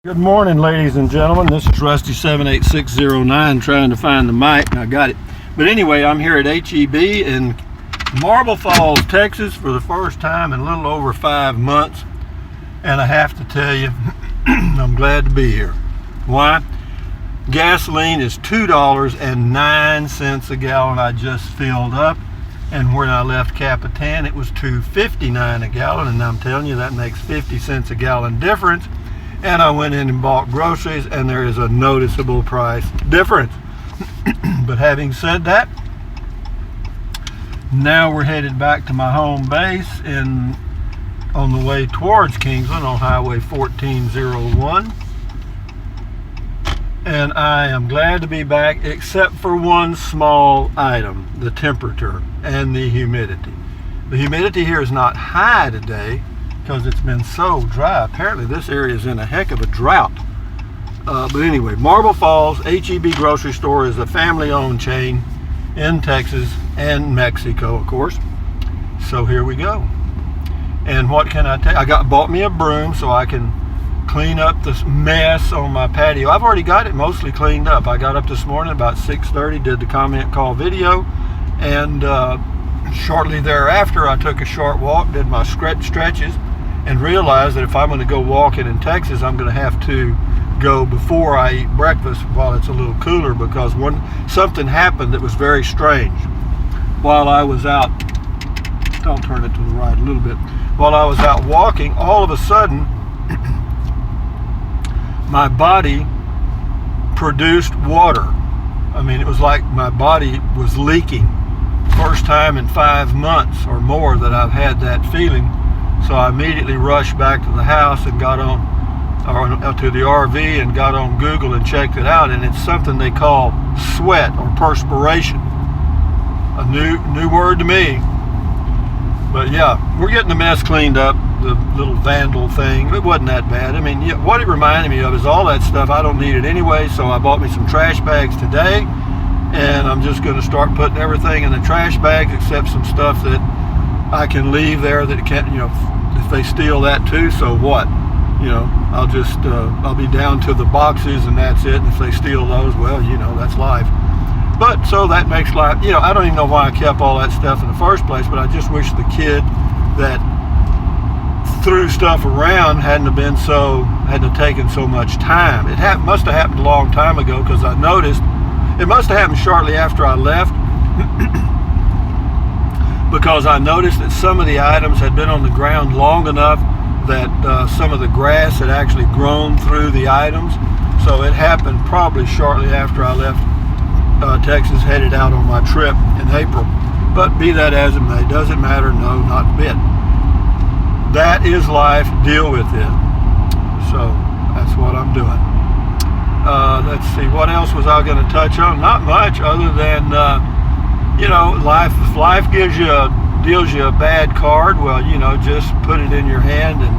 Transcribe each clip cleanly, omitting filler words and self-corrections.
Good morning, ladies and gentlemen. This is Rusty78609 trying to find the mic, and I got it. But anyway, I'm here at HEB in Marble Falls, Texas for the first time in a little over 5 months. And I have to tell you, I'm glad to be here. Why? Gasoline is $2.09 a gallon. I just filled up. And when I left Capitan, it was $2.59 a gallon. And I'm telling you, that makes 50 cents a gallon difference. And I went in and bought groceries, and there is a noticeable price difference. But having said that, now we're headed back to my home base on the way towards Kingsland on Highway 1401. And I am glad to be back, except for one small item: the temperature and the humidity. The humidity here is not high today, because it's been so dry. Apparently this area is in a heck of a drought. But anyway, Marble Falls HEB grocery store is a family-owned chain in Texas and Mexico, of course. So here we go. And what can I tell you? Bought me a broom so I can clean up this mess on my patio. I've already got it mostly cleaned up. I got up this morning about 6:30, did the comment call video, and shortly thereafter I took a short walk, did my stretches, and realized that if I'm going to go walking in Texas, I'm going to have to go before I eat breakfast while it's a little cooler, because something happened that was very strange. While I was out, I'll turn it to the right a little bit. While I was out walking, all of a sudden, my body produced water. I mean, it was like my body was leaking. First time in 5 months or more that I've had that feeling. So I immediately rushed back to the house and got on, or to the RV, and got on Google and checked it out. And it's something they call sweat or perspiration. A new word to me. But yeah, we're getting the mess cleaned up, the little vandal thing. It wasn't that bad. I mean, what it reminded me of is all that stuff. I don't need it anyway, so I bought me some trash bags today. And I'm just going to start putting everything in the trash bags, except some stuff that I can leave there that can't, if they steal that too, so what? I'll be down to the boxes, and that's it. And if they steal those, well, that's life. But so that makes life, I don't even know why I kept all that stuff in the first place, but I just wish the kid that threw stuff around hadn't have taken so much time. It must have happened a long time ago, because I noticed. It must have happened shortly after I left, because I noticed that some of the items had been on the ground long enough that some of the grass had actually grown through the items. So it happened probably shortly after I left Texas, headed out on my trip in April. But be that as it may, does it matter? No, not a bit. That is life. Deal with it. So that's what I'm doing. Let's see, what else was I going to touch on? Not much, other than, life. If life deals you a bad card, well, just put it in your hand and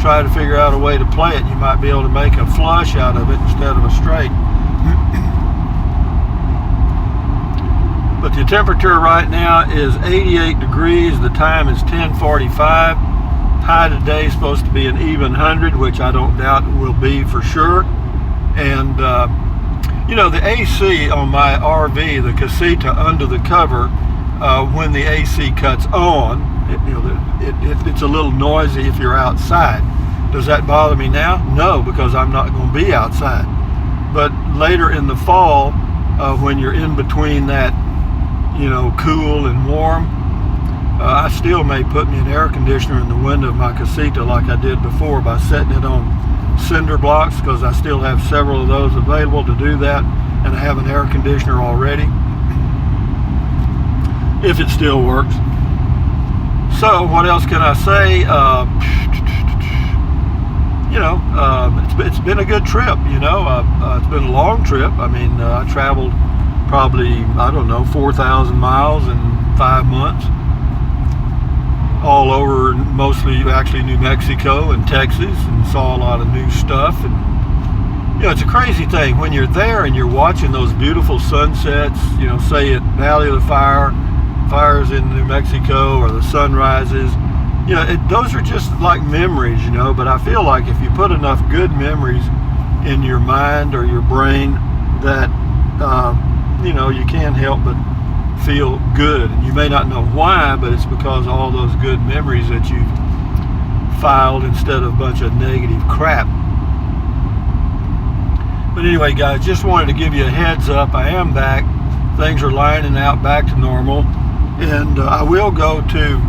try to figure out a way to play it. You might be able to make a flush out of it instead of a straight. But the temperature right now is 88 degrees. The time is 10:45. High today is supposed to be an even 100, which I don't doubt it will be for sure. And, the AC on my RV, the casita under the cover, when the AC cuts on, it's a little noisy if you're outside. Does that bother me now? No, because I'm not going to be outside. But later in the fall, when you're in between that, cool and warm, I still may put me an air conditioner in the window of my casita like I did before, by setting it on cinder blocks, because I still have several of those available to do that, and I have an air conditioner already, if it still works. So what else can I say? It's been a good trip. It's been a long trip. I mean, I traveled probably 4,000 miles in 5 months, all over, mostly actually New Mexico and Texas, and saw a lot of new stuff. And it's a crazy thing when you're there and you're watching those beautiful sunsets, say at Valley of the Fires in New Mexico, or the sunrises. Those are just like memories, but I feel like if you put enough good memories in your mind or your brain that you can't help but feel good. And you may not know why, but it's because of all those good memories that you've filed instead of a bunch of negative crap. But anyway, guys, just wanted to give you a heads up. I am back. Things are lining out back to normal. And I will go to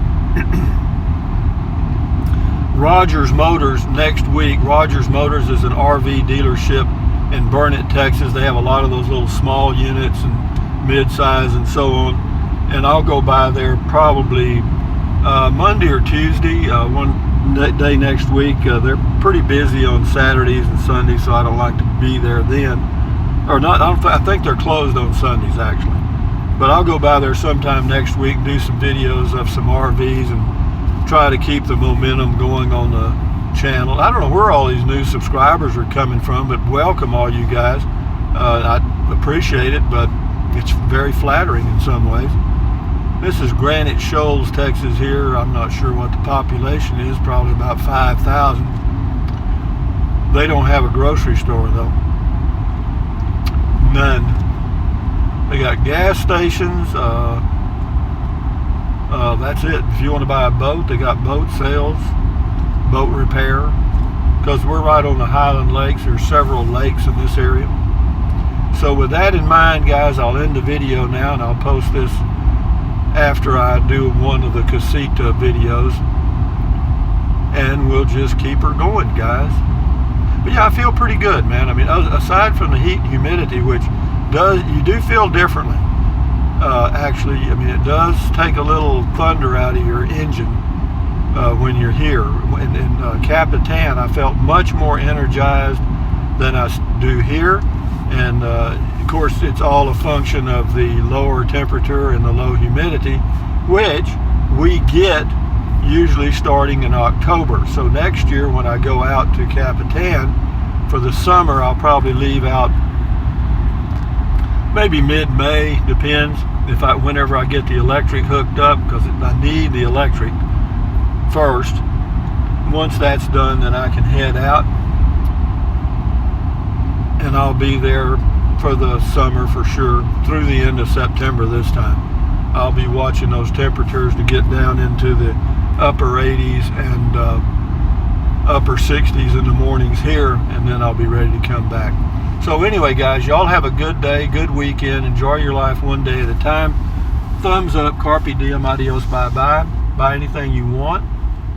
Rogers Motors next week. Rogers Motors is an RV dealership in Burnet, Texas. They have a lot of those little small units and mid-size and so on. And I'll go by there probably Monday or Tuesday, one day next week. They're pretty busy on Saturdays and Sundays, so I don't like to be there then. Or not, I think they're closed on Sundays actually. But I'll go by there sometime next week and do some videos of some RVs and try to keep the momentum going on the channel. I don't know where all these new subscribers are coming from, but welcome all you guys. I appreciate it, but it's very flattering in some ways. This is Granite Shoals, Texas here. I'm not sure what the population is, probably about 5,000. They don't have a grocery store though. None. They got gas stations. That's it. If you want to buy a boat, they got boat sales, boat repair. Because we're right on the Highland Lakes. There's several lakes in this area. So with that in mind, guys, I'll end the video now, and I'll post this after I do one of the casita videos. And we'll just keep her going, guys. But yeah, I feel pretty good, man. I mean, aside from the heat and humidity, which you do feel differently. Actually, I mean, it does take a little thunder out of your engine when you're here. In Capitan, I felt much more energized than I do here. And of course, it's all a function of the lower temperature and the low humidity, which we get usually starting in October. So next year when I go out to Capitan for the summer, I'll probably leave out maybe mid-May, depends whenever I get the electric hooked up, because I need the electric first. Once that's done, then I can head out, and I'll be there for the summer for sure, through the end of September this time. I'll be watching those temperatures to get down into the upper 80s and upper 60s in the mornings here, and then I'll be ready to come back. So anyway, guys, y'all have a good day, good weekend. Enjoy your life one day at a time. Thumbs up, carpe diem, adios, bye-bye. Buy anything you want,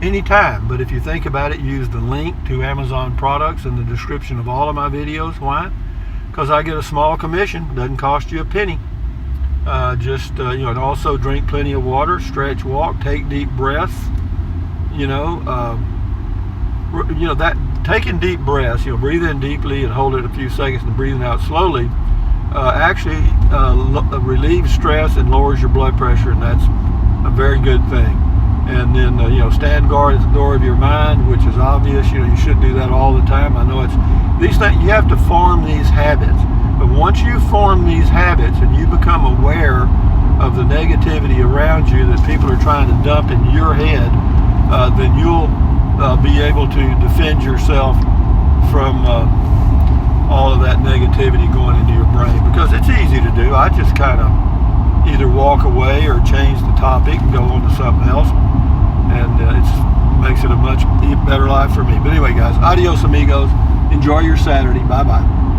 anytime. But if you think about it, use the link to Amazon products in the description of all of my videos. Why? Because I get a small commission. Doesn't cost you a penny. And also drink plenty of water, stretch, walk, take deep breaths. That taking deep breaths, breathe in deeply and hold it a few seconds and breathing out slowly, actually relieves stress and lowers your blood pressure, and that's a very good thing. And then stand guard at the door of your mind, which is obvious. You should do that all the time. I know it's these things, you have to form these habits. But once you form these habits and you become aware of the negativity around you that people are trying to dump in your head, then you'll be able to defend yourself from all of that negativity going into your brain, because it's easy to do. I just kind of either walk away or change the topic and go on to something else, and it makes it a much better life for me. But anyway, guys, adios amigos. Enjoy your Saturday. Bye bye.